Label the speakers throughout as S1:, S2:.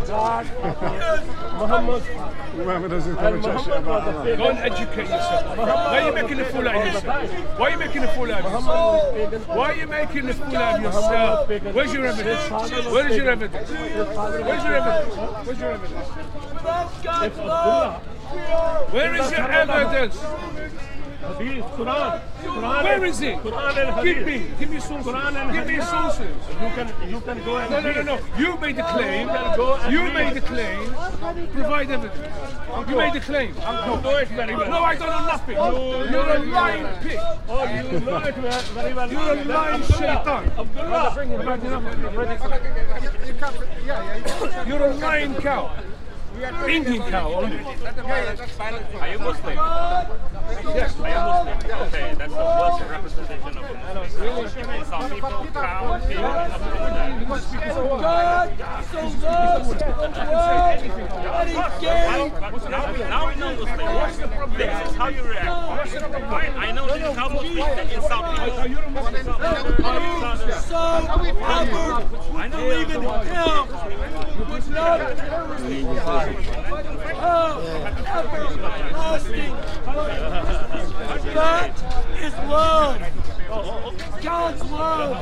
S1: God. Muhammad doesn't come and chat shit about Allah.
S2: Go and educate yourself. Why are you making a fool out of yourself? Why are you making a fool out of yourself? Why are you making a fool out of yourself? Where's your evidence? Where is your evidence? Where's your evidence? Where's your evidence? Where is your evidence?
S1: Quran.
S2: Where is it? Give me sources. Give me sources.
S1: You can go and
S2: No. You made the claim. You made the claim. Provide evidence. You made the claim.
S1: You know it very well.
S2: No, I don't know nothing. You're a lying pig.
S1: Oh, you know it very well.
S2: You're a lying shaitan.
S1: Abdullah, bring him back.
S2: You're a lying cow. Indian cow.
S3: Are you Muslim? Yes, I am Muslim. Okay, that's the worst representation of a Muslim. And some people crown people up to that.
S4: God so loves the world that he gave.
S3: Now we know Muslims. This is how you react. Right? I know this is how Muslims insult people.
S4: So ever believe in him was not everlasting. That is love. God's love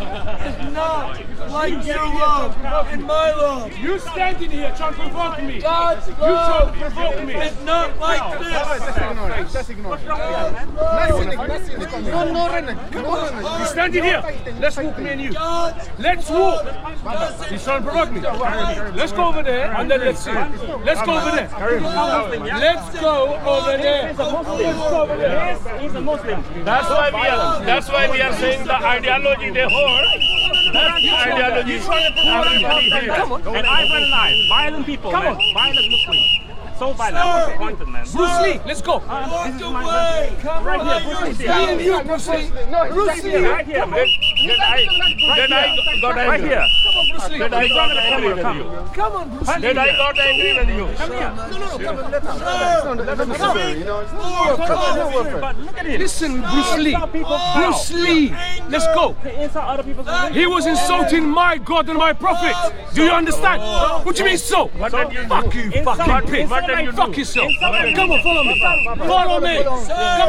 S4: is not like your love and my love.
S2: You standing here trying to provoke me.
S4: God's love is not like this.
S1: Just ignore it.
S2: You standing here. Let's walk, me and you. Let's walk. He's trying to provoke me. Let's go over there and then let's see. Let's go over there. Let's go over there.
S3: He's a Muslim.
S1: That's why we are saying the ideology they hold. That's the ideology.
S3: Come on. And eye for an eye. Violent people, man. Violent Muslims. So violent. I'm disappointed, man.
S2: Bruce Lee, let's go.
S4: Walk away.
S3: Right here, Bruce Lee.
S2: Me and you, Bruce Lee. Bruce Lee.
S3: Right here, man.
S1: Then I got
S3: Right
S1: angry.
S3: here.
S2: Come on, Bruce Lee.
S1: Then I got angry with you.
S2: Come on, Bruce Lee.
S1: Then I got angry with you.
S3: Come here.
S2: But look at it. Listen, Bruce Lee. Bruce Lee. Let's go. He was insulting my God and my prophet. Do you understand? What do you mean so? Fuck you, fucking pig. Fuck yourself. Come on, follow me. Follow me. Come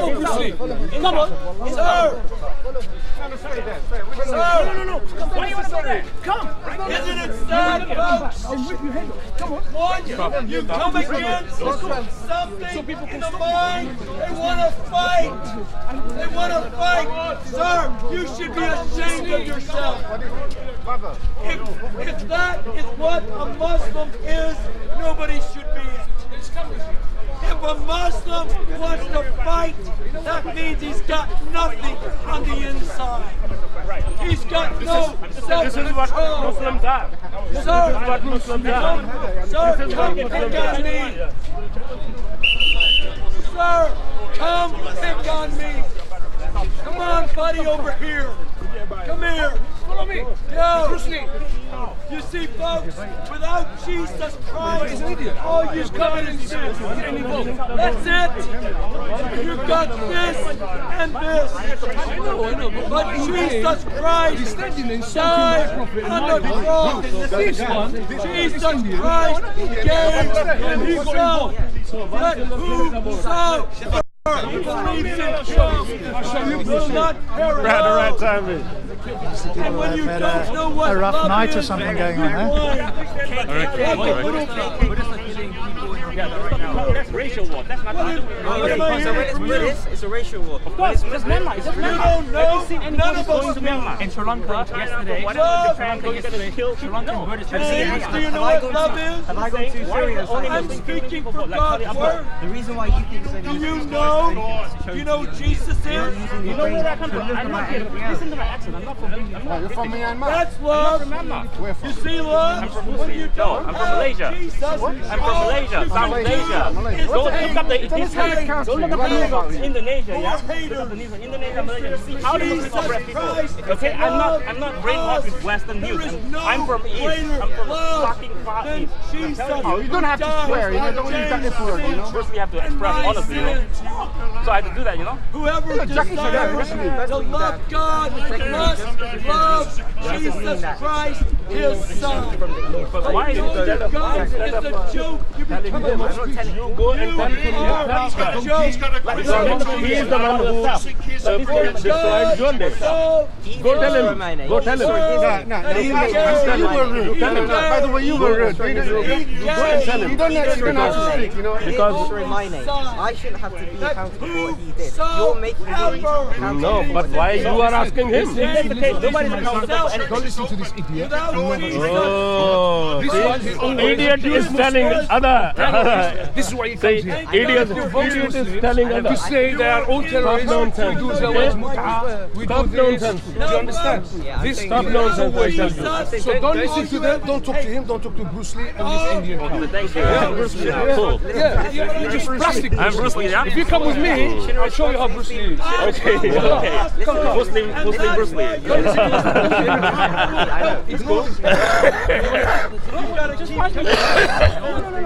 S2: on, Bruce Lee. Come on.
S4: Sir.
S2: No. Why do you want to go there? Come.
S4: Isn't it sad, folks?
S2: Come on.
S4: You come against something in the mind. They want to fight. They want to fight. Sir, you should be ashamed of yourself. If that is what a Muslim is, nobody should be it. If a Muslim wants to fight, that means he's got nothing on the inside. He's got no self-control.
S1: This is what Muslims are.
S4: Sir, come pick on me. Sir, come pick on me. Come on, buddy, over here. Come here.
S2: Follow me.
S4: Yo.
S2: Bruce Lee.
S4: You see, folks, without Jesus Christ, all you've got is this. That's it. You've got this and this.
S2: I know.
S4: But Jesus Christ died on the cross.
S2: This one.
S4: Jesus Christ gave himself. Let whoso believes in him will not perish.
S1: We're at the right time, mate.
S4: And when you don't know what
S5: a rough
S4: love
S5: night or
S4: is,
S5: something going on there.
S3: That's racial war. That's not
S6: It's a racial war.
S3: Of course, it's Myanmar. It's Myanmar.
S4: don't know.
S3: Have you seen any
S4: None of
S3: going
S4: us
S3: to Myanmar?
S7: In Sri Lanka yesterday, Sri Lanka converted to
S4: James, do you know what love is?
S6: Have I gone too serious?
S4: I'm speaking from God's word.
S6: The reason why you think so.
S4: Do you know? Do you know who Jesus is?
S3: You know where I come from? I'm not here. Listen to my accent. I'm not from.
S1: You're from Myanmar.
S4: That's love. You see love? When you don't
S3: I'm from Malaysia.
S4: Jesus,
S3: I'm from Malaysia, South Asia. Go look up the history. Go look up the news of Indonesia. Yeah? Look up the news of Indonesia, Malaysia. See how the Muslims oppress people. Okay, I'm not brainwashed with Western news. I'm from East. I'm from fucking Far East.
S1: You don't have to swear, you know, don't use that F word, you know.
S3: First we have to express honestly, you know. So I had to do that, you know.
S4: Whoever desires to love God must love Jesus Christ, his Son.
S1: But why is it instead of
S4: Guys, it's a joke. You become a Muslim.
S1: you go and tell him
S4: It's a joke.
S1: he is the one who destroyed your day. Go tell him. Go tell him.
S5: You were rude. By the way, you were rude. Go and tell him. You don't have to speak, you know.
S6: Because my name, I shouldn't have to be accountable for what he did. You're making me accountable.
S1: No, but why you are asking him?
S3: Nobody's accountable for anything.
S2: Don't listen to this idiot.
S1: Oh,
S2: This one is only
S1: idiot is telling other.
S2: This is why you
S1: Say,
S2: come here.
S1: idiot is telling
S2: To
S1: other.
S2: say they are all terrorists. We do zawaj mut'a. We do this. Do you understand? This
S1: Stop nonsense, I tell you.
S2: So don't listen to them. Don't talk to him. Don't talk to Bruce Lee and this Indian guy.
S3: Thank you. I'm Bruce Lee now. Cool.
S2: Yeah, you're just plastic.
S3: I'm Bruce Lee, yeah?
S2: If you come with me, I'll show you how Bruce Lee is.
S3: Okay, okay. Muslim Bruce Lee.
S2: It's cool.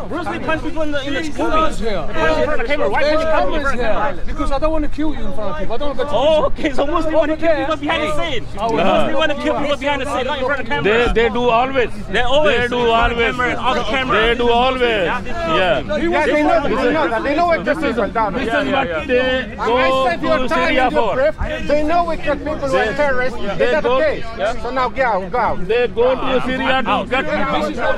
S3: Bruce Lee punched people in the
S2: Camera's
S3: movies.
S2: here.
S3: Punch in front of the camera. Why punch in front of the camera?
S2: Here. Because I don't want to kill you in front of people. I don't want to
S3: Oh, okay. So Muslim want to kill people behind the scene. Muslim want to kill people behind the scene, not in front of the camera.
S1: They do always.
S3: They always
S1: They do always.
S3: On the camera.
S1: They do always. Yeah.
S5: Yeah, they know that. They know what this is all down.
S1: This is what they
S5: I
S1: go
S5: said your
S1: to
S5: time
S1: Syria
S5: in your
S1: for.
S5: brief. They know we kill people who are terrorists. Is that
S1: go-
S5: okay? So now go out.
S1: They go to Syria to get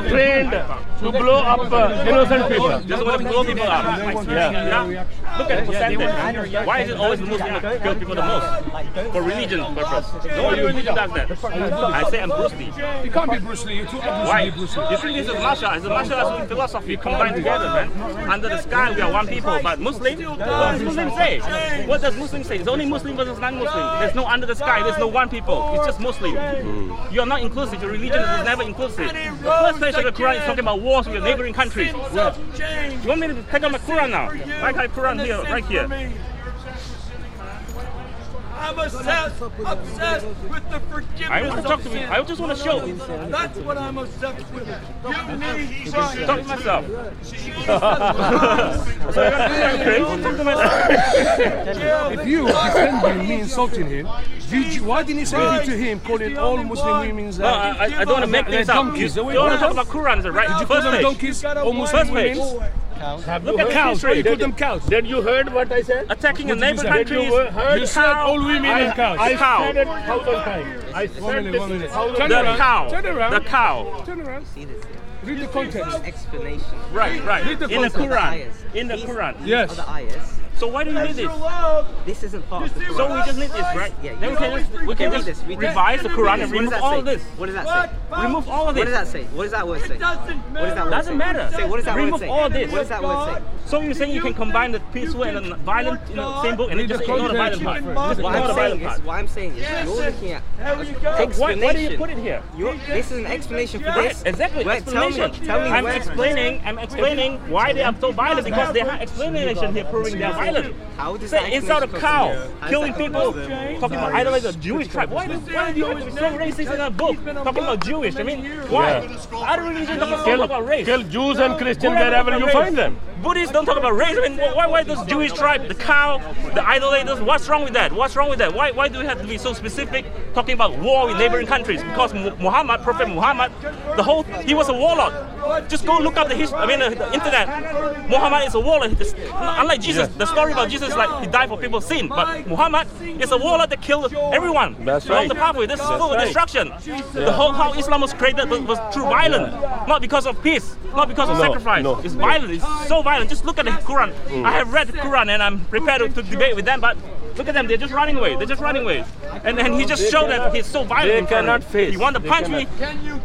S1: trained to blow up innocent people.
S3: Just want to blow people up.
S1: Yeah.
S3: Look at the percentage. Why is it always the Muslim that kill people the most? For religion purpose. No other religion does that. I say I'm Bruce Lee.
S2: You can't be Bruce Lee. You're too ugly
S3: Why?
S2: to be Bruce Lee.
S3: You think this is martial arts? It's a martial arts philosophy combined together, man. Under the sky, we are one people. But Muslim, what does Muslim say? What does Muslim say? It's only Muslim versus non-Muslim. There's no under the sky. There's no one people. It's just Muslim. You are not inclusive. Your religion is never inclusive. The first page of the Quran is talking about wars with your neighboring countries. You want me to take out my Quran now? Right, my Quran here, right here.
S4: I'm obsessed with the forgiveness.
S3: I want to talk to me. I just want to show.
S4: That's what I'm obsessed with. You need Christ.
S3: Talk to myself.
S2: If you defending me insulting him, why didn't you say it to him, calling all Muslim women
S3: No, I don't want to make things up.
S2: donkeys?
S3: You want to talk about Quran, right?
S2: Did you call
S3: First
S2: them
S3: page.
S2: donkeys? All Muslim
S3: First page.
S2: women?
S3: Look at
S2: Cows.
S3: history.
S2: You call them cows?
S1: Did you heard what I said?
S3: Attacking a
S2: What did you
S3: neighbor
S2: say?
S3: countries.
S2: You said all women and cows.
S1: I
S3: Cow.
S1: said it 1,000 times. I said
S2: 1 minute, 1 minute.
S1: this 1,000
S2: Turn
S3: The
S2: around.
S3: cow.
S2: Turn around.
S3: The cow.
S2: Turn around.
S6: See this?
S2: Read the context.
S6: Explanation.
S3: Right, right.
S2: Read the
S3: In the
S2: context.
S3: Quran. In the
S6: These
S3: Quran.
S2: Yes.
S6: are the ayahs.
S3: So why do you need this?
S6: This isn't part of the Quran.
S3: So we just need this, right?
S6: Yeah,
S3: Then we can
S6: read
S3: just
S6: this. Read this.
S3: revise the Quran and
S6: What does
S3: remove
S6: that
S3: all
S6: say?
S3: of this.
S6: What does that say?
S3: Remove all of
S6: What
S3: this.
S6: does that say? What does that word say? What does that word
S3: Doesn't
S6: say?
S3: matter.
S6: Say, what does that word
S3: Remove
S6: say?
S3: all this.
S6: What does that word say?
S3: So you're saying you can combine the peaceful and the violent in the same book and then just ignore the violent part? Just
S6: What
S3: ignore the
S6: I'm saying
S3: violent
S6: is,
S3: part.
S6: what I'm saying is, you're looking at
S3: Why do you
S6: explanation.
S3: put it here?
S6: This is an explanation for
S3: Right,
S6: this.
S3: exactly.
S6: Wait,
S3: Explanation.
S6: Tell me
S3: I'm
S6: where.
S3: explaining why they are so violent because they have explanation here proving they are violent.
S6: How does
S3: Say
S6: that
S3: insult a
S6: explanation
S3: cow,
S6: come to you?
S3: killing people, talking about idolizing the Jewish tribe. Why do you have to be so racist in a book talking about Jewish? I mean, why? Other religions don't talk about race.
S1: Kill Jews and Christians wherever you find them.
S3: Buddhists don't talk about race. I mean, why those Jewish tribe, the cow, the idolaters? What's wrong with that? What's wrong with that? Why do we have to be so specific talking about war with neighboring countries? Because Muhammad, Prophet Muhammad, he was a warlord. Just go look up the history. I mean, the internet. Muhammad is a warlord. Unlike Jesus, the story about Jesus is like he died for people's sin. But Muhammad is a warlord that killed everyone
S1: That's
S3: along
S1: right.
S3: the pathway. This is full of
S1: right.
S3: destruction. The whole how Islam was created was through violence, not because of peace, not because of sacrifice.
S1: no.
S3: It's violent. It's so violent. Just look at the Quran. I have read the Quran and I'm prepared to debate with them, but look at them. They're just running away. They're just running away. And he just showed that he's so violent.
S1: They
S3: in front of
S1: cannot
S3: me.
S1: face.
S3: He wanted to
S1: They
S3: punch me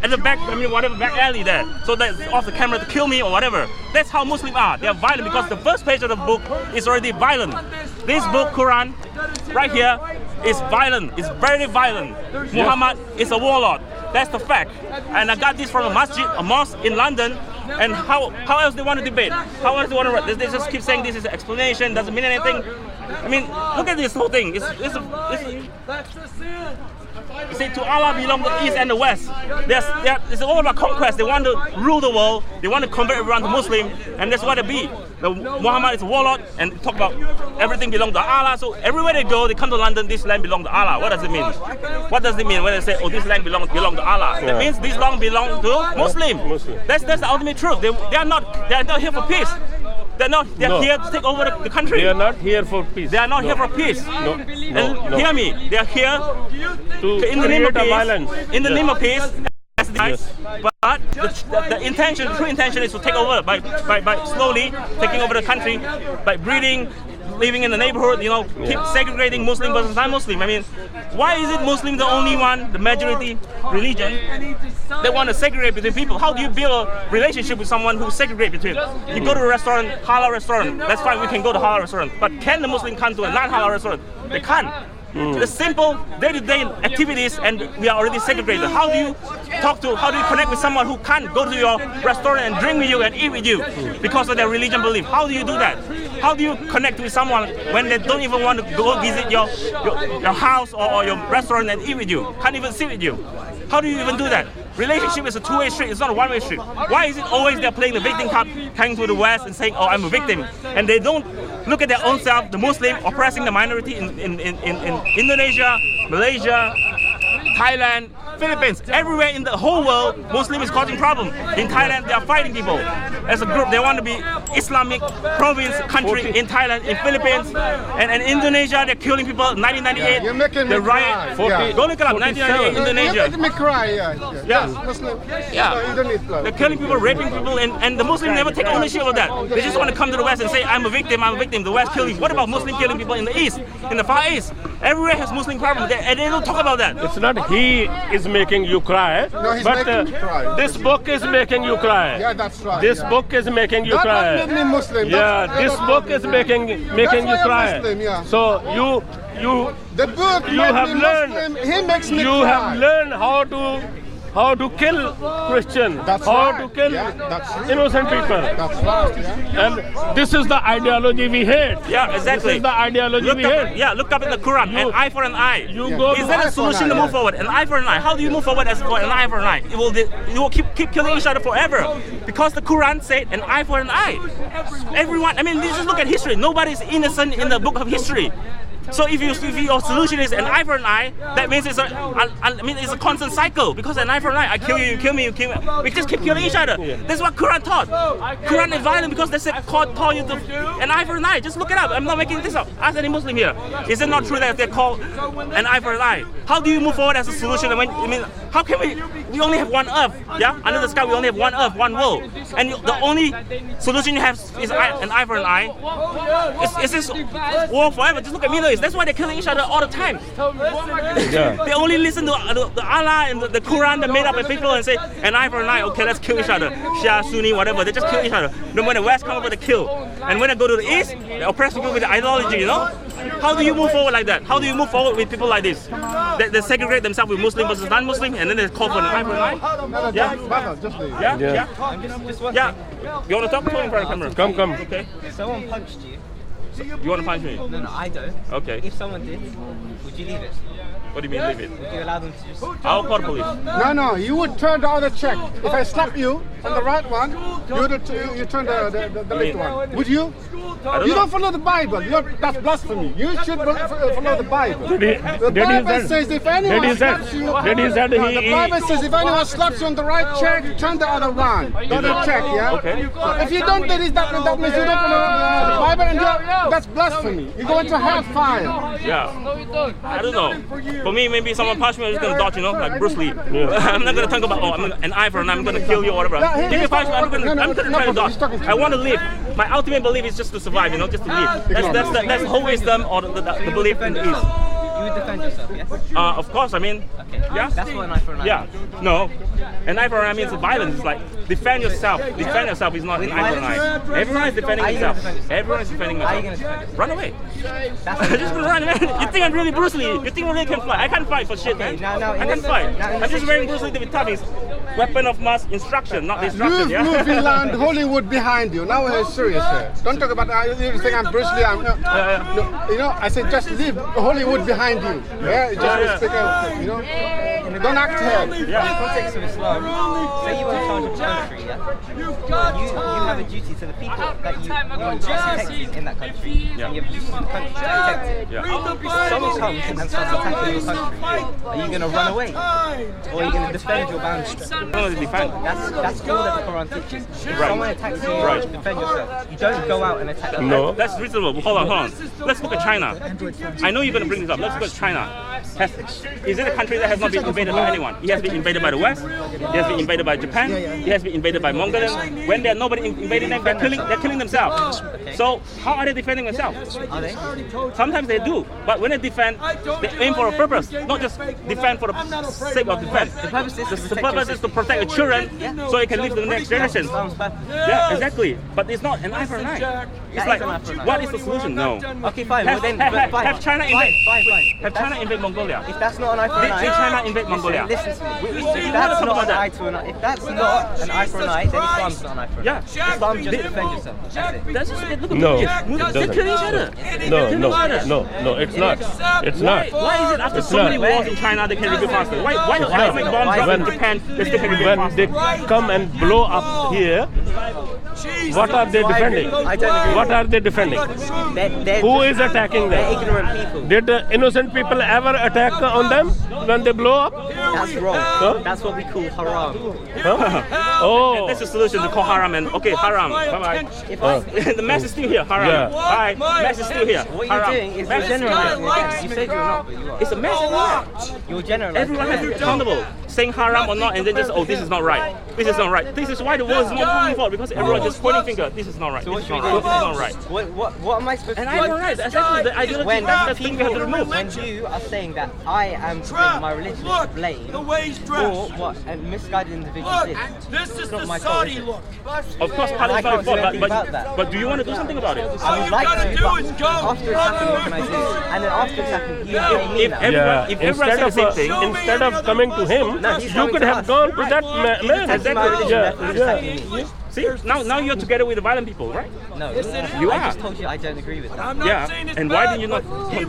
S3: at the back. I mean, whatever back alley there, so that's off the camera to kill me or whatever. That's how Muslims are. They are violent because the first page of the book is already violent. This book, Quran, right here, is violent. It's very violent. Muhammad is a warlord. That's the fact. And I got this from a masjid, a mosque in London. And how else they want to debate? How else they want to write? They just keep saying this is an explanation, doesn't mean anything. I mean, look at this whole thing.
S4: That's the sin.
S3: You see, to Allah belong the East and the West. It's all about conquest. They want to rule the world. They want to convert everyone to Muslim, and that's what it be. Muhammad is a warlord and talk about everything belongs to Allah. So everywhere they go, they come to London, this land belongs to Allah. What does it mean? What does it mean when they say, oh, this land belongs to Allah? That means this land belongs to Muslim. That's the ultimate truth. They are not here for peace. They're here to take over the country.
S1: They are not here for peace.
S3: They are not here for peace. Hear me. They are here
S1: to
S3: in the name of peace.
S1: Violence.
S3: In the name of peace. Yes. But the intention, the true intention is to take over by slowly taking over the country, by breeding, living in the neighborhood, keep segregating Muslim versus non-Muslim. I mean, why is it Muslim the only one, the majority religion, they want to segregate between people? How do you build a relationship with someone who segregates between? You go to a restaurant, halal restaurant, that's fine, we can go to halal restaurant. But can the Muslim come to a non-halal restaurant? They can't. The simple day-to-day activities, and we are already segregated. How do you connect with someone who can't go to your restaurant and drink with you and eat with you because of their religion belief? How do you do that? How do you connect with someone when they don't even want to go visit your house or your restaurant and eat with you? Can't even sit with you. How do you even do that? Relationship is a two-way street, it's not a one-way street. Why is it always they're playing the victim card, coming to the West and saying, oh, I'm a victim? And they don't look at their own self, the Muslim oppressing the minority in Indonesia, Malaysia, Thailand, Philippines, everywhere in the whole world, Muslim is causing problems. In Thailand, they are fighting people. As a group, they want to be Islamic province country in Thailand, in Philippines, and in Indonesia, they're killing people. 1998,
S5: you're making
S3: the
S5: me
S3: riot.
S5: cry.
S3: Go look it up. 1998, Indonesia.
S5: You're making me cry.
S3: They're killing people, raping people, and the Muslims never take ownership of that. They just want to come to the West and say, I'm a victim, I'm a victim. The West killing. What about Muslim killing people in the East, in the Far East? Everywhere has Muslim problems, and they don't talk about that.
S1: It's not he is making you cry,
S5: No, he's
S1: but
S5: making me cry.
S1: this book is making you cry.
S5: Yeah, that's right.
S1: This book is making you
S5: That
S1: cry.
S5: made me Muslim.
S1: Yeah, this book is making you
S5: why I'm
S1: cry.
S5: Muslim, yeah.
S1: So
S5: The book
S1: you
S5: made
S1: have
S5: me
S1: learned.
S5: Muslim. He makes me
S1: You
S5: cry.
S1: have learned how to kill Christian,
S5: That's
S1: how
S5: right.
S1: to kill
S5: Yeah, that's true.
S1: innocent people.
S5: That's right. Yeah.
S1: And this is the ideology we hate.
S3: Yeah, exactly.
S1: This is the ideology we hate.
S3: Look up in the Quran, an eye for an eye.
S1: You go
S3: Is
S1: to
S3: that a solution to move forward? An eye for an eye. How do you move forward as for an eye for an eye? You will keep killing each other forever. Because the Quran said an eye for an eye. Everyone, I mean, you just look at history. Nobody is innocent in the book of history. So if your solution is an eye for an eye, that means it's a constant cycle. Because an eye for an eye, I kill you, you kill me, you kill me. We just keep killing each other. That's what Quran taught. Quran is violent because they said God taught you an eye for an eye. Just look it up. I'm not making this up. Ask any Muslim here. Is it not true that they're called an eye for an eye? How do you move forward as a solution? How can we only have one earth, yeah? Under the sky, we only have one earth, one world. And the only solution you have is an eye for an eye. It's this war forever. Just look at Middle East. That's why they're killing each other all the time. They only listen to the Allah and the Quran that made up by people and say, an eye for an eye, okay, let's kill each other. Shia, Sunni, whatever, they just kill each other. Then when the West come over, they kill. And when they go to the East, they oppress people with the ideology, How do you move forward like that? How do you move forward with people like this? They segregate themselves with Muslim versus non-Muslim, and then they call for an eye for an eye? Yeah? You want to talk to him in front of the camera?
S1: Come.
S3: Okay.
S6: Someone punched you.
S3: You want to punch me?
S6: No, I don't.
S3: Okay.
S6: If someone did, would you leave it?
S3: What do you mean leave it?
S6: Would you allow them to just...
S3: I'll call the police.
S5: No, you would turn the other cheek. If I slap you on the right one, you turn the left one. Would you? You don't follow the Bible. That's blasphemy. You should follow the Bible. The Bible says if anyone slaps you, the Bible says if anyone slaps you on the right cheek, turn the other one. The other cheek, yeah?
S3: Okay.
S5: If you don't do this, that means you don't follow the Bible, and that's blasphemy. You're going to hellfire.
S3: Yeah. I don't know. For me, maybe someone punch me, I'm just gonna dodge, like Bruce Lee. I'm not gonna think about, I'm an eye for an eye, I'm gonna kill you or whatever. Give me a punch, I'm gonna try to dodge. I want to live. My ultimate belief is just to survive, just to live. That's the whole wisdom or the belief in the East.
S6: You would defend yourself, yes?
S3: Of course,
S6: Okay.
S3: Yeah.
S6: That's what an eye for an eye.
S3: Yeah. No. An eye for an eye means violence. It's like defend yourself. Defend yourself is not an eye for an eye. Everyone is defending themselves. Everyone is defending
S6: How are you
S3: themselves.
S6: going to defend yourself?
S3: Run away.
S6: That's
S3: Just gonna run, man. You think I'm really Bruce Lee? You think I really can fight? I can't fight for shit, man.
S6: No,
S3: I can't fight. I'm just wearing Bruce Lee to be tough. It's weapon of mass instruction, not destruction.
S5: You've movie land Hollywood behind you. Now we're serious here. Don't talk about you think I'm Bruce Lee. I said just leave Hollywood behind you. Yeah, just respect. Don't act here.
S6: In the context of Islam, say you want to charge a country, yeah? that you have a duty to the people that you want to protect in that country, and you have a duty to the country to protect it. If someone comes and starts attacking your country, are you going to run away? Or are you going to defend your boundaries?
S3: No, defend.
S6: That's all that the Quran teaches. If someone attacks you, defend yourself. You don't go out and attack them.
S3: No, that's reasonable. Hold on. Let's look at China. I know you're going to bring this up. Let's look at China. Is it a country that has not been invaded by anyone? It has been invaded by the West. It has been invaded by Japan. It has been invaded by Mongolia. When there's nobody invading them, they're killing themselves. So how are they defending themselves?
S6: Are they?
S3: Sometimes they do, but when they defend, they aim for a purpose, not just defend for the sake of defense. The purpose is to protect the children, so it can live to the next generation. Yeah, exactly. But it's not an eye for an eye. It's like, what is the solution? No.
S6: Okay, fine.
S3: Have China invade?
S6: Fine.
S3: Have China invade Mongolia?
S6: If that's not an eye for an eye,
S3: did China invade Mongolia?
S6: Listen to me. If that's not an eye for an eye, then Islam's not an eye for an eye.
S3: Yeah.
S6: Islam just defend yourself. That's it.
S3: That's just it. Look at
S1: No,
S3: they're killing each other.
S1: No, it's not. It's not.
S3: Why is it after so many wars in China they can rebuild faster? Why the atomic bomb drop in Japan they still can rebuild
S1: When
S3: faster?
S1: they come and blow up here, what are they defending?
S6: I don't agree.
S1: What are they defending? Who is attacking
S6: They're
S1: them?
S6: ignorant people.
S1: Did the innocent people ever attack on them when they blow up?
S6: That's wrong.
S1: Huh?
S6: That's what we call haram.
S1: Huh? Oh,
S3: That's the solution to call haram and okay, haram. Bye bye. The mess is still here. Haram.
S1: Yeah.
S3: Bye. Mess is still here.
S6: What you're
S3: Haram.
S6: doing is
S3: Mess
S6: you're
S3: is still
S6: generalizing
S3: here.
S6: again. You said you're not, but you are.
S3: It's a mess everywhere.
S6: You're generalizing.
S3: Everyone has to be accountable. Saying haram or not, and then just this is not right. This is not right. This is why the world is not moving forward because everyone just pointing finger. This is not right.
S6: So
S3: This is
S6: what
S3: not
S6: should we
S3: right.
S6: do?
S3: This is not right.
S6: What am I supposed to
S3: And
S6: do?
S3: I don't right. That's exactly the ideology.
S6: When
S3: That's the thing we have to remove.
S6: when you are saying that I am bringing my religion to blame for what a misguided individual did,
S4: This is
S6: it's not
S4: the
S6: my
S4: Saudi
S6: fault.
S4: look.
S3: Of course, part
S6: I
S3: is
S6: can't do
S3: fault,
S6: anything about that.
S3: but do you want to do something about it?
S6: I would like to,
S4: do is
S6: but
S4: go.
S6: after it's happened, what can I do? And then after it's happened, you pay me now.
S1: yeah.
S3: If everyone said the same thing,
S1: Instead of coming to him,
S6: No, he's
S1: you
S6: coming
S1: could
S6: to
S1: have
S6: us.
S1: gone to that man.
S6: Attacking my religion, therefore he's attacking me.
S3: see, now you're together with the violent people, right?
S6: No,
S3: You
S6: I
S3: are.
S6: just told you I don't agree with that.
S3: Yeah, and why did you not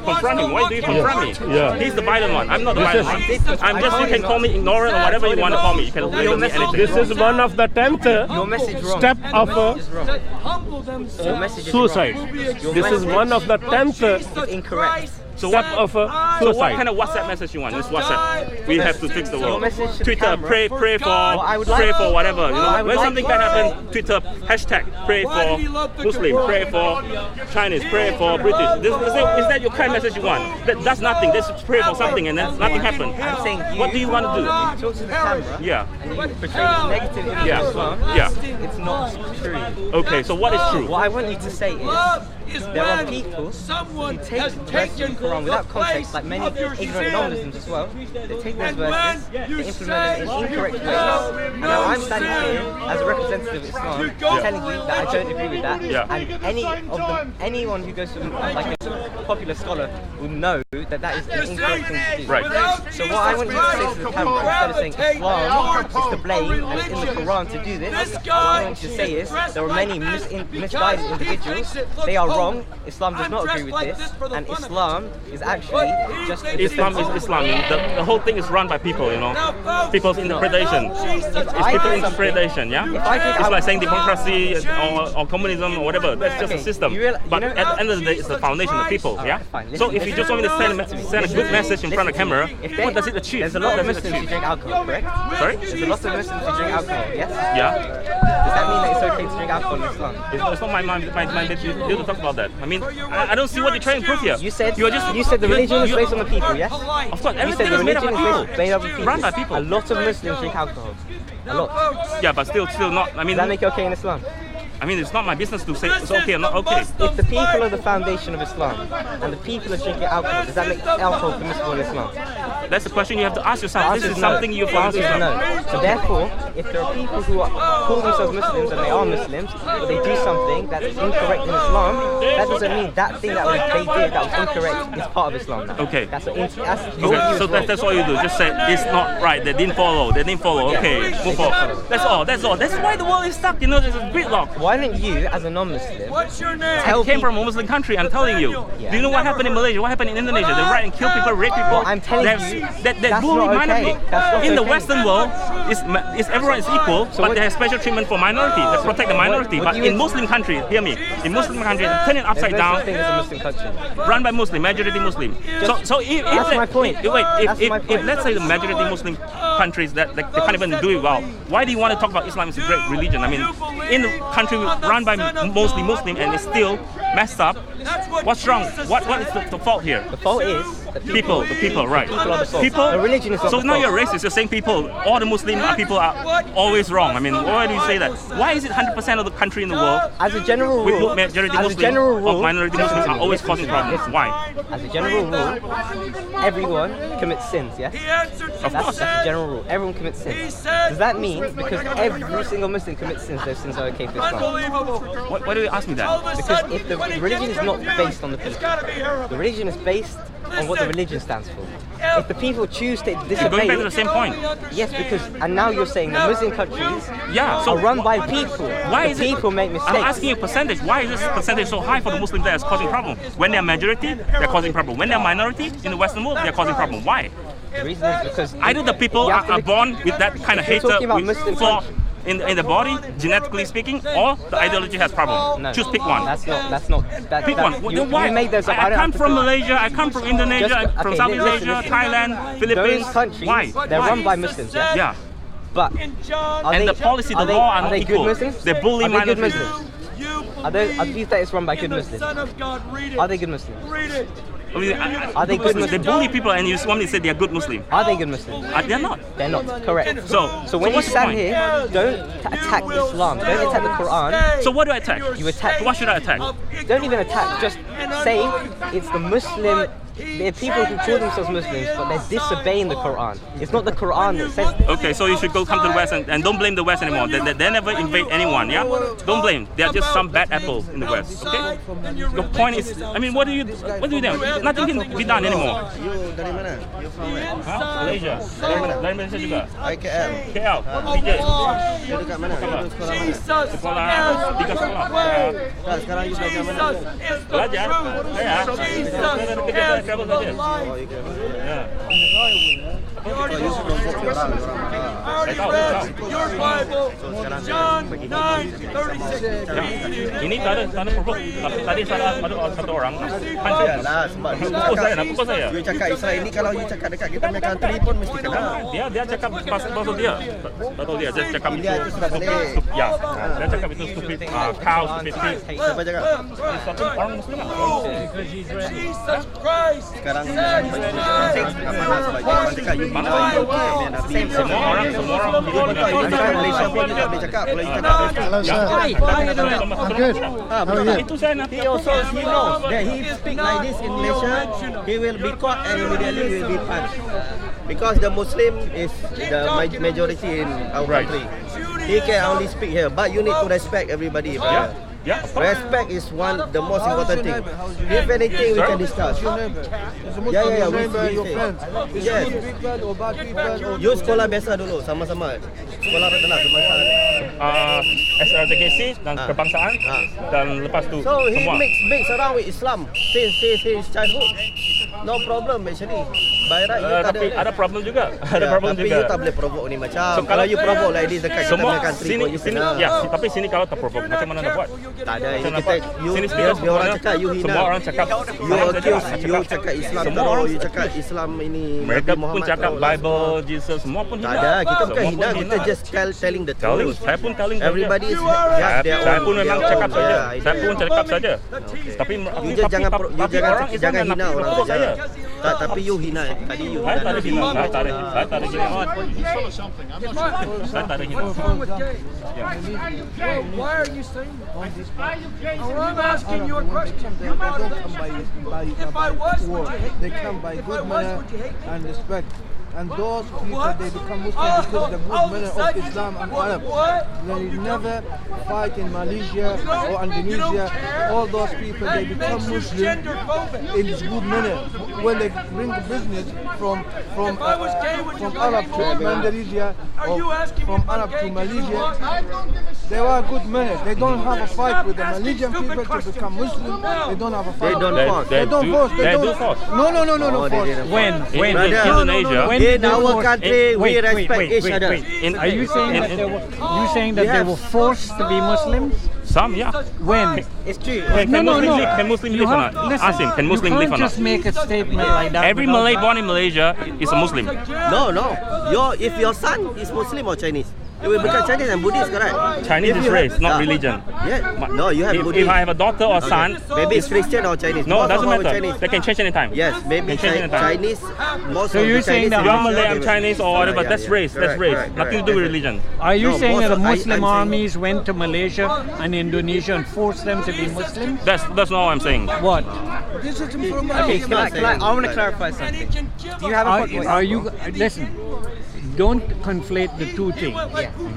S3: confront him? Why do you confront me?
S1: Yeah.
S3: He's the violent one. I'm not the violent one. I'm just, you can call me ignorant or whatever you want to call me. You can label me anything.
S1: This is one of the 10th
S6: Your message wrong.
S1: step of
S6: Your message is wrong.
S4: Humble themselves.
S6: Your message is
S1: suicide.
S6: wrong. Your
S1: This is
S6: message
S1: one of the 10th
S6: is incorrect.
S1: step of
S3: So what
S1: suicide.
S3: kind of WhatsApp message you want? This WhatsApp. We have to fix the
S6: Your
S3: world.
S6: message to the
S3: Twitter,
S6: camera.
S3: pray
S6: I would like-
S3: for whatever. You
S6: I
S3: know,
S6: would
S3: when
S6: like-
S3: something bad happens, Twitter hashtag pray for Muslim, pray for Chinese, pray for British. Is that your kind of message you want? That does nothing. Just pray for something and then nothing happens.
S6: I'm saying
S3: What do you want to do?
S6: You talk to the camera
S3: Yeah.
S6: and you portray this negative image
S3: Yeah.
S6: of Islam.
S3: Yeah.
S6: It's not true.
S3: Okay, so what is true?
S6: What I want you to say is there are people who take verses in the Quran without context, like many ignorant non-Muslims as well. They take those verses, they implement them in incorrect ways. Now I'm standing here as a representative of Islam, telling you that I don't agree with that.
S3: Yeah.
S6: And anyone who goes to like a popular scholar will know that that is the incorrect thing to do.
S3: Right.
S6: So what I want you to say to the camera, instead of saying Islam is to blame and it's in the Quran to do this, what I want you to say is there are many misguided individuals. They are wrong. Islam does not agree with this, and Islam is actually just a
S3: Islam is Islam. The whole thing is run by people, you know. People's interpretation. It's people's interpretation, yeah? It's like saying democracy or communism or whatever. That's just a system. But at the end of the day, it's the foundation of people, yeah? So if you just want me to send a good message in front of the camera, what does it achieve?
S6: There's a lot of Muslims who drink alcohol, correct?
S3: Sorry?
S6: There's a lot of Muslims who drink alcohol, yes?
S3: Yeah?
S6: Does that mean that it's okay to drink alcohol in Islam?
S3: It's not my deal to talk about that. I mean, I don't see what you're trying to prove here.
S6: You said the religion is based on the people, yes?
S3: Of course,
S6: You
S3: everything
S6: said the
S3: is made up
S6: religion
S3: by
S6: is
S3: people.
S6: made up of people.
S3: Run by people.
S6: A lot of Muslims drink alcohol. A lot.
S3: Yeah, but still not. I mean,
S6: Does that make it okay in Islam?
S3: it's not my business to say it's okay or not okay.
S6: If the people are the foundation of Islam and the people are drinking alcohol, does that make alcohol permissible in Islam?
S3: That's the question you have to ask yourself. This
S6: Answer
S3: is
S6: no.
S3: something you
S6: The
S3: follow
S6: answer is
S3: Islam.
S6: no. So therefore, if there are people who call themselves Muslims and they are Muslims, but they do something that's incorrect in Islam, that doesn't mean that thing that they did that was incorrect is part of Islam now.
S3: Okay.
S6: That's your view
S3: Okay,
S6: is
S3: so
S6: wrong.
S3: that's all you do. Just say it's not right. They didn't follow. Okay, move forward. That's all. That's why the world is stuck. You know, there's a gridlock.
S6: why don't you, as a non-Muslim,
S4: What's your name?
S6: tell
S3: I came
S6: people...
S3: from a Muslim country, I'm telling you.
S6: Yeah.
S3: Do you know what happened in Malaysia? What happened in Indonesia? They riot and kill people, rape people.
S6: I'm telling you,
S3: that
S6: that's
S3: bully
S6: not okay.
S3: minority.
S6: That's not
S3: In the
S6: okay.
S3: Western world, everyone is equal,
S6: So
S3: but
S6: what-
S3: they have special treatment for minority. They protect the minority.
S6: what
S3: But
S6: do you-
S3: in Muslim countries, hear me, in Muslim countries, turn it upside
S6: There's no
S3: down.
S6: such thing as a Muslim country.
S3: Run by Muslim, majority Muslim. So if
S6: That's my point.
S3: If let's say the majority Muslim countries that they can't even do it well, why do you want to talk about Islam as a great religion? I mean, in the country run by mostly Muslim and it's still messed up. What's wrong? What is the fault here?
S6: The fault is that
S3: The people, right?
S6: People are the fault.
S3: People.
S6: The religion is not
S3: So
S6: the
S3: now
S6: fault.
S3: you're racist. You're saying people, all the Muslim people are always wrong. I mean, why do you say that? Why is it 100% of the country in the world
S6: As a general
S3: with
S6: rule,
S3: majority
S6: as a
S3: Muslim
S6: general
S3: or
S6: rule,
S3: minority Muslims are always causing problems? Why?
S6: as a general rule, everyone commits sins, yes?
S4: He answered
S3: Of course.
S6: That's a general rule. Everyone commits sins. Does that mean because every single Muslim commits sins, those sins are okay for Islam?
S4: Unbelievable.
S3: Why do you ask me that?
S6: Because if the religion is not based on the people, the religion is based on what the religion stands for. If the people choose to
S3: You're going
S6: disobey
S3: back to the
S6: it,
S3: same point.
S6: yes, because and now you're saying the Muslim countries
S3: Yeah. So
S6: are run by people.
S3: why
S6: The
S3: is it?
S6: people make mistakes.
S3: I'm asking you a percentage. Why is this percentage so high for the Muslims that is causing problem? When they're majority, they're causing problem. When they're minority in the Western world, they're causing problem. Why?
S6: The reason is because
S3: Either the people
S6: you have to
S3: are
S6: look-
S3: born with that kind of
S6: If you're
S3: hatred,
S6: talking about
S3: with
S6: Muslim
S3: flaw
S6: countries-
S3: in the body, genetically speaking, or the ideology has problem.
S6: No,
S3: Choose pick one.
S6: That's not.
S3: Pick one.
S6: You,
S3: Then why?
S6: you made those up.
S3: I
S6: don't
S3: come
S6: have to
S3: from
S6: do it.
S3: Malaysia. I come from Indonesia.
S6: Just-
S3: from
S6: okay,
S3: Southeast
S6: listen,
S3: Asia,
S6: listen.
S3: Thailand, Philippines.
S6: Those countries,
S3: Why?
S6: they're
S3: Why?
S6: run by Muslims. Yes?
S3: Yeah.
S6: But
S4: In John,
S6: are
S3: And
S6: they,
S3: the policy, the
S6: are they,
S3: law are
S6: are
S3: not
S6: they
S3: equal.
S6: good Muslims?
S3: They bully
S6: Are they good
S3: minorities.
S6: Muslims?
S4: you
S6: Are do you think it's run by good
S4: in the
S6: Muslims?
S4: Son of God. Read it.
S6: Are they good Muslims?
S4: Read it.
S3: I mean,
S6: Are they good
S3: They
S6: Muslims?
S3: bully people, and you want me to say they're good Muslim.
S6: Are they good Muslims?
S3: They're not.
S6: They're not. Correct.
S3: So
S6: when you
S3: what's the
S6: stand
S3: point?
S6: here, don't attack Islam. Don't attack the Quran.
S3: So what do I attack?
S6: You attack.
S3: What should I attack?
S6: Don't even attack. Just say it's the Muslim. There are people who call themselves Muslims, but they're disobeying the Quran. It's not the Quran that says this.
S3: Okay, so you should go come to the West and don't blame the West anymore. They never invade anyone, yeah? Don't blame. They are just some bad apples in the West, okay? Your point is, I mean, what do you do? Nothing can be done anymore.
S8: You dari mana? You from where?
S3: Huh? Malaysia. Dari Malaysia juga.
S8: IKL.
S3: KL. PJ.
S8: You dekat mana? You duduk sekolah mana?
S4: Jesus
S3: Sekolah,
S4: is
S3: tiga
S4: the
S3: sekolah.
S4: way.
S8: Tak, sekarang you belajar mana?
S4: Jesus is the
S3: Belajar.
S4: truth.
S3: Saya.
S4: Jesus is the
S8: Oh,
S4: life.
S8: you can.
S3: Ya.
S4: You already
S8: You provoke orang.
S4: I already read your Bible, John 9:36.
S3: Ini tak ada provoke. Tapi tadi salah ada satu orang.
S8: Yalah, sebab you
S3: Nak pukul saya.
S8: You cakap Israel ni kalau you cakap dekat kita punya country pun mesti kena.
S3: Dia cakap pasal dia. Betul dia cakap
S8: Dia itu sudah balik.
S3: Ya. Dia cakap itu stupid cow, stupid pig.
S8: Siapa cakap?
S3: Satu orang Muslim.
S4: Jesus Christ.
S8: Sekarang orang cakap you
S3: Mana
S8: bina, you
S3: orang?
S8: punya Nabi.
S3: Semua orang
S8: You cakap Malaysia pun you tak boleh cakap. Kalau you cakap
S5: Hello, sir. I'm good. How are you?
S3: Itu saya nanti.
S8: he also he knows that he speak like this in Malaysia, he will be caught and immediately will be punished. Because the Muslim is the majority in our
S3: Right.
S8: country. He can only speak here, but you need to respect everybody. brother.
S3: Ya.
S8: Respect is the most important thing. If anything, we can discuss. Yeah. Yes. You sekolah biasa dulu, sama-sama. Sekolah rendah kebangsaan.
S3: SRTKC dan kebangsaan dan lepas tu
S8: So he
S3: semua.
S8: mix around with Islam since childhood. No problem actually. By right, you tak
S3: Tapi ada problem juga. Ada
S8: Ya,
S3: problem
S8: tapi
S3: juga.
S8: you tak boleh provoke ni macam.
S3: So,
S8: kalau you provoke like this dekat kita
S3: Semua
S8: punya country
S3: sini
S8: pun you
S3: sini
S8: kena.
S3: ya, tapi sini kalau terprovoke macam mana nak buat?
S8: Tak ada.
S3: Macam
S8: Ini
S3: nak
S8: kita
S3: buat?
S8: you
S3: Sini speaker
S8: dia orang
S3: semuanya,
S8: cakap you hina.
S3: semua orang cakap
S8: You accuse, you cakap Islam
S3: semua
S8: terus,
S3: orang
S8: you cakap Islam ini
S3: mereka
S8: Nabi
S3: pun
S8: Muhammad
S3: cakap
S8: terus.
S3: Bible, Jesus, semua pun
S8: Tak
S3: hina.
S8: ada, kita bukan
S3: Semua
S8: hina,
S3: pun
S8: kita just telling the
S3: telling.
S8: truth.
S3: Saya pun telling saja.
S8: Everybody is have their
S3: Saya
S8: own.
S3: pun memang
S8: their
S3: cakap
S8: own,
S3: saja.
S8: yeah,
S3: Saya pun cakap saja. Tapi
S8: You just jangan
S3: orang Islam
S8: jangan
S3: dan
S8: hina
S3: Nabi
S8: orang
S3: provok saya.
S8: Tak, tapi you hina. Tadi you
S3: Saya tak ada hina.
S8: hina.
S3: Saya tak ada hina. Saya tak ada hina. Saya tak ada hina.
S4: What's wrong with gay? Why are you saying that? Oh, I'm asking you a question. You matter. If I was, would you hate me?
S9: They come by
S4: If I
S9: good
S4: was,
S9: manner
S4: would you hate me?
S9: and respect. And those people, they become Muslim because the good men of Islam and Arab. They never fight in Malaysia or Indonesia. All those people, they become Muslim in good manner. When they bring business from Arab to Indonesia or from Arab to Malaysia, they were good men. They don't have a fight with the Malaysian people to become Muslim. They don't have a fight.
S8: They don't force.
S9: They don't force.
S3: They do force.
S9: No, force.
S7: When
S3: In Indonesia,
S8: In our country, we respect each other.
S7: Are you saying that they were forced to be Muslims?
S3: some, yeah.
S7: When?
S8: It's true.
S3: Can Muslim live or not? Ask him, can Muslim live or not?
S7: You can't just make a statement like that.
S3: Every Malay born in Malaysia is a Muslim.
S8: No. If your son is Muslim or Chinese, it will become Chinese and Buddhist, correct?
S3: Chinese is race, not religion.
S8: Yeah. No, you have Buddhist.
S3: If I have a daughter or son,
S8: maybe it's Christian or Chinese.
S3: No, it doesn't matter.
S8: Chinese.
S3: They can change anytime.
S8: Yes, maybe Chinese. Most
S7: so
S8: of
S7: you're
S8: the
S7: saying
S8: Chinese
S7: that
S3: you're Malay, I'm Chinese or whatever. That's race. That's race. Nothing to do with religion.
S7: Are you saying that the Muslim
S8: I'm
S7: armies went to Malaysia and Indonesia and forced them to be Muslim?
S3: That's not what I'm saying.
S7: What?
S6: Okay, I want to clarify something. Do you have a
S7: Are you listen? Don't conflate the two things,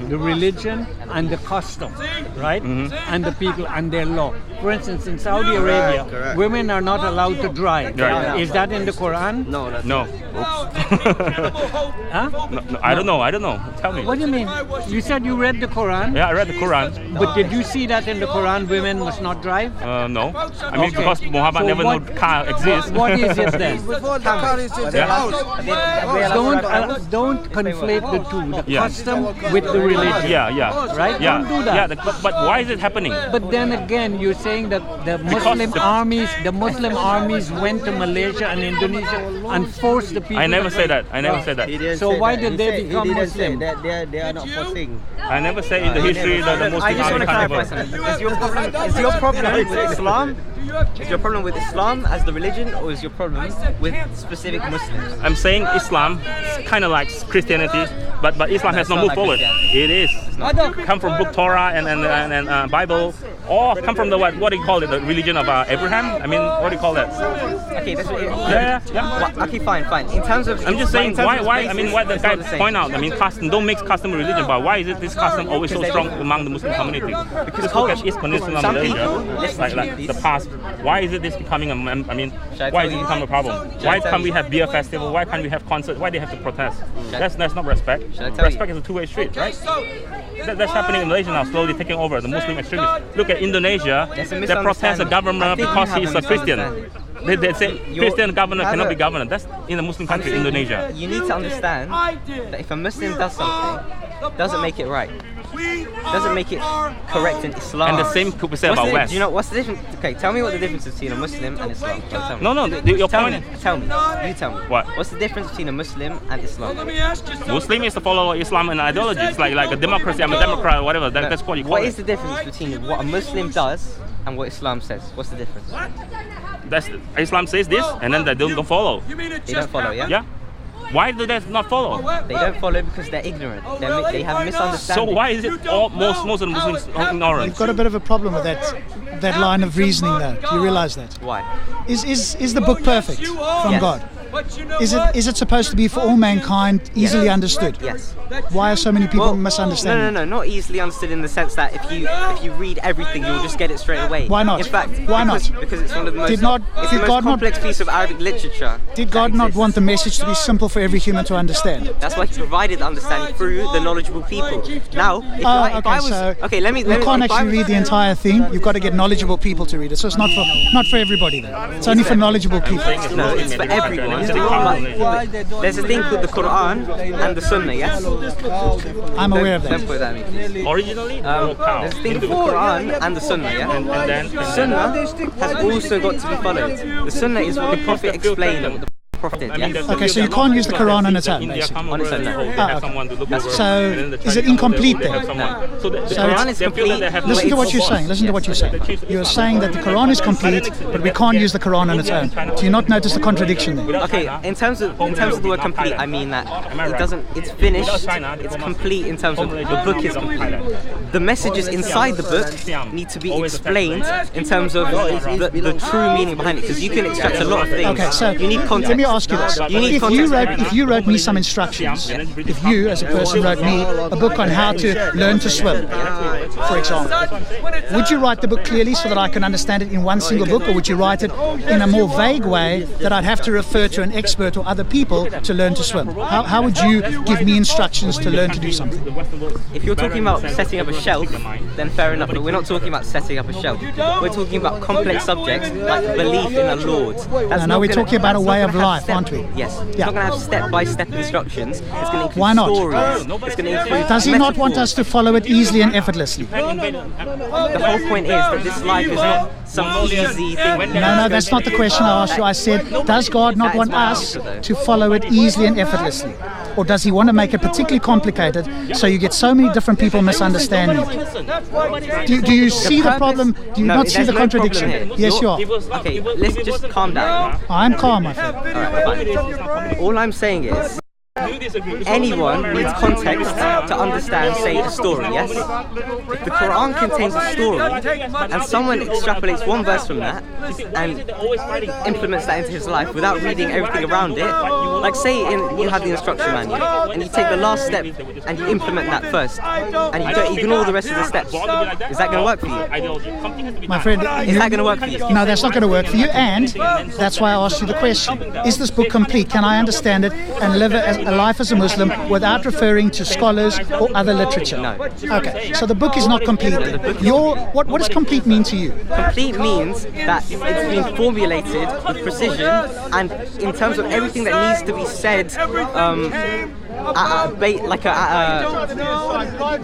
S7: the religion and the custom, right? And the people and their law. For instance, in Saudi Arabia,
S8: correct.
S7: women are not allowed to drive.
S3: Right.
S7: Is that in the Quran?
S8: No.
S3: Oops.
S7: Huh?
S3: No, I don't know. Tell me.
S7: What do you mean? You said you read the Quran?
S3: Yeah, I read the Quran.
S7: But did you see that in the Quran women must not drive?
S3: No. I mean, because Muhammad never knew car exists.
S7: What is it then?
S9: Before the car is in the house.
S7: Don't conflate the two, the custom with the religion.
S3: Yeah.
S7: Right?
S3: Yeah.
S7: Don't do that.
S3: Yeah, but why is it happening?
S7: But then again, you're saying that the Muslim armies went to Malaysia and Indonesia and forced the people.
S3: I never said that.
S7: So why did they become Muslim?
S8: They are not forcing.
S3: I never say in the history that the Muslim
S6: I just want to
S3: army
S6: clarify something. Is your problem with Islam? Is your problem with Islam as the religion, or is your problem with specific Muslims?
S3: I'm saying Islam is kind of like Christianity, but Islam has not moved forward. It is. Come from book Torah and Bible, or come from the what do you call it? The religion of Abraham? I mean, what do you call that?
S6: Okay, that's
S3: Yeah.
S6: Okay, fine. In terms of,
S3: I'm just saying why the guy point out. I mean, custom. Don't mix custom with religion, but why is this custom always so strong among the Muslim community? Because look at East Peninsula Malaysia, like the past. Why is this becoming why is it become a problem? Why can't we have beer festival? Why can't we have concerts? Why do they have to protest? That's not respect. Respect is a two-way street, right? That's happening in Malaysia now, slowly taking over the Muslim extremists. Look at Indonesia. They protest the governor because he's a Christian. They say Christian governor cannot be governor. That's in a Muslim country, Indonesia.
S6: You need to understand that if a Muslim does something, doesn't make it right. Doesn't make it correct in Islam.
S3: And the same could be said about West.
S6: Do you know what's the difference? Okay, tell me what the difference is between a Muslim and Islam. Tell me.
S3: No, your point.
S6: Tell me. You tell me.
S3: What?
S6: What's the difference between a Muslim and Islam?
S3: Muslim is the follower of Islam and ideology. It's like a democracy. I'm a Democrat or whatever. That's what you call it.
S6: What is the difference between what a Muslim does and what Islam says? What's the difference?
S3: Islam says this, and then they don't follow.
S6: They don't follow, yeah?
S3: Yeah. Why do they not follow?
S6: They don't follow because they're ignorant. They have misunderstanding.
S3: So why is it most of the Muslims are ignorant?
S10: You've got a bit of a problem with that line of reasoning there. Do you realise that?
S6: Why?
S10: Is the book perfect from God? Is it supposed to be for all mankind, easily understood?
S6: Yes.
S10: Why are so many people misunderstanding?
S6: No, not easily understood in the sense that if you read everything, you'll just get it straight away.
S10: Why not?
S6: In fact,
S10: why not?
S6: Because it's one of the most complex piece of Arabic literature.
S10: Did God not want the message to be simple for every human to understand?
S6: That's why He provided understanding through the knowledgeable people. Now, if I was let me.
S10: You can't actually read the entire thing. You've got to get knowledgeable people to read it. So it's not for everybody. Then it's only for knowledgeable people.
S6: No, it's for everyone. There's a thing called the Quran and the Sunnah, yes?
S10: I'm aware of that.
S6: Don't put that in.
S3: Originally,
S6: there's a thing called the Quran and the Sunnah, yeah?
S3: and then
S6: Sunnah has also got to be followed. The Sunnah is what the Prophet explained.
S10: Okay, so you can't use the Quran on its own, basically.
S6: On its own,
S10: So is it incomplete then?
S6: So the Quran is complete.
S10: Listen to what you're saying. You're saying that the Quran is complete, but we can't use the Quran on its own. Do you not notice the contradiction there?
S6: Okay, in terms of the word complete, I mean that it doesn't. It's finished. It's complete in terms of the book is complete. The messages inside the book need to be explained in terms of the true meaning behind it, because you can extract a lot of things.
S10: Okay, so
S6: you need context.
S10: Let me ask you this.
S6: You need
S10: If you wrote me some instructions, if you as a person wrote me a book on how to learn to swim, for example, would you write the book clearly so that I can understand it in one single book, or would you write it in a more vague way that I'd have to refer to an expert or other people to learn to swim? How would you give me instructions to learn to do something?
S6: If you're talking about setting up a shelf, then fair enough, but we're not talking about setting up a shelf. We're talking about complex subjects like belief in a Lord.
S10: No, we're talking about a way of life, aren't we?
S6: Yes. It's not going to have step-by-step instructions. It's going to include
S10: Why not?
S6: stories. It's going to include
S10: Does he not want us to follow it easily and effortlessly?
S6: The whole point is that this life is not some easy thing.
S10: No, that's not the question I asked you. I said, does God not want us to follow it easily and effortlessly? Or does he want to make it particularly complicated so you get so many different people misunderstanding it? Do you see the problem? Do you not see the contradiction? Yes, you are.
S6: Okay, let's just calm down.
S10: I'm calm, my friend.
S6: Alright, all I'm saying is, anyone needs context to understand, say, a story, yes? If the Quran contains a story, and someone extrapolates one verse from that, and implements that into his life without reading everything around it, like say you have the instruction manual, and you take the last step, and you implement that first, and you don't ignore the rest of the steps, is that going to work for you?
S10: My friend,
S6: is that going to work for you?
S10: No, that's not going to work for you, and that's why I asked you the question. Is this book complete? Can I understand it and live a life as a Muslim without referring to scholars or other literature?
S6: No.
S10: Okay, so the book is not complete. What does complete mean to you?
S6: Complete means that it's been formulated with precision, and in terms of everything that needs to be said,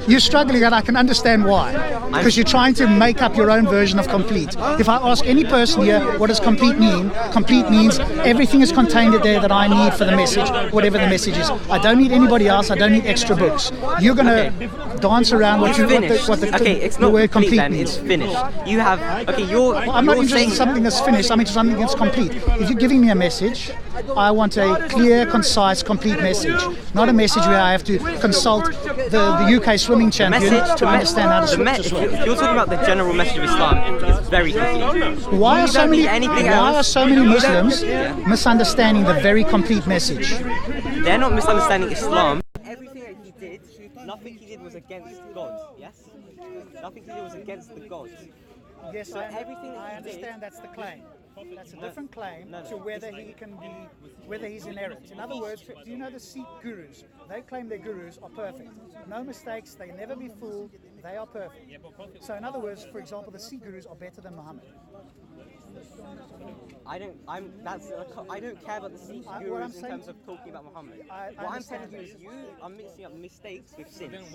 S10: you're struggling, and I can understand why. Because you're trying to make up your own version of complete. If I ask any person here, what does complete mean? Complete means everything is contained there that I need for the message, whatever the message is. I don't need anybody else. I don't need extra books. You're going to dance around what the word complete
S6: then,
S10: means.
S6: It's finished. You have,
S10: I'm not interested in something that's finished. I'm interested in something that's complete. If you're giving me a message, I want a clear, concise, complete message. Not a message where I have to consult the UK swimming champion to understand how to swim.
S6: If you're talking about the general message of Islam, it's very confusing.
S10: Why are so many Muslims misunderstanding the very complete message?
S6: They're not misunderstanding Islam. Everything that he did, nothing he did was against God, yes? Nothing he did was against the gods.
S10: Yes,
S6: so everything
S10: I understand that's the claim. That's a different claim to whether he can be, whether he's inerrant. In other words, do you know the Sikh gurus? They claim their gurus are perfect. No mistakes, they never be fooled, they are perfect. So in other words, for example, the Sikh gurus are better than Muhammad.
S6: I don't care about the Sikh gurus in terms of talking about Muhammad. What I'm telling you is you are mixing up mistakes with sins.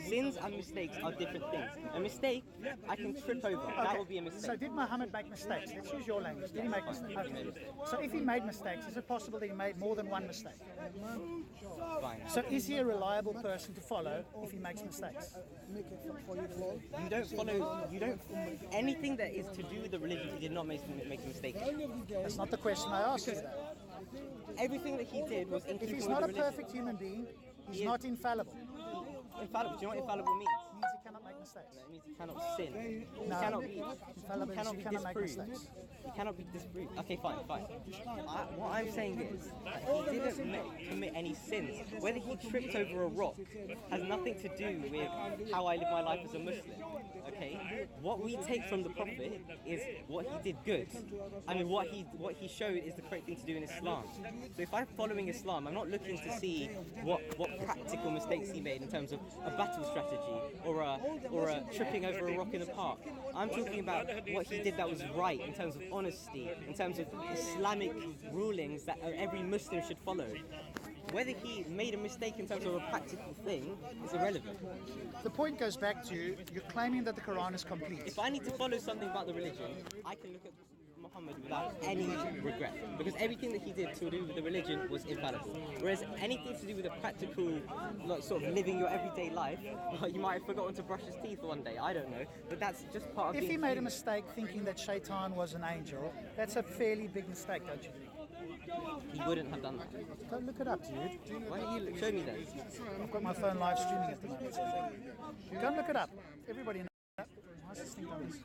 S6: Sins and mistakes are different things. A mistake, I can trip over. Okay. That will be a mistake.
S10: So did Muhammad make mistakes? Let's use your language. Did he make mistakes? Okay. So if he made mistakes, is it possible that he made more than one mistake?
S6: Fine.
S10: So is he a reliable person to follow if he makes mistakes?
S6: You don't follow, anything that is to do with the religion, he did not make a mistake.
S10: That's not the question I asked you.
S6: Everything that he did was in keeping with the religion.
S10: If he's not a perfect human being, he's not infallible.
S6: Infallible. Do you know what infallible means?
S10: It means he cannot make mistakes.
S6: It means he cannot sin.
S10: No.
S6: He cannot be.
S10: Infallible means he cannot make mistakes.
S6: He cannot be disproved. Okay, fine. What I'm saying is that he didn't commit any sins. Whether he tripped over a rock has nothing to do with how I live my life as a Muslim. Okay, what we take from the Prophet is what he did good. I mean, what he showed is the correct thing to do in Islam. So if I'm following Islam, I'm not looking to see what practical mistakes he made in terms of a battle strategy or a tripping over a rock in the park. I'm talking about what he did that was right in terms of honesty, in terms of Islamic rulings that every Muslim should follow. Whether he made a mistake in terms of a practical thing is irrelevant.
S10: The point goes back to you're claiming that the Quran is complete.
S6: If I need to follow something about the religion, I can look at Muhammad without any regret, because everything that he did to do with the religion was infallible. Whereas anything to do with a practical, like, sort of living your everyday life, well, you might have forgotten to brush his teeth one day, I don't know, but that's just part of
S10: If he made a mistake thinking that Shaitan was an angel, that's a fairly big mistake, don't you think?
S6: He wouldn't have done that.
S10: Go look it up, dude.
S6: Why don't you show me that?
S10: I've got my phone live streaming at the moment. Go and look it up. Everybody knows that. Why is this thing done this?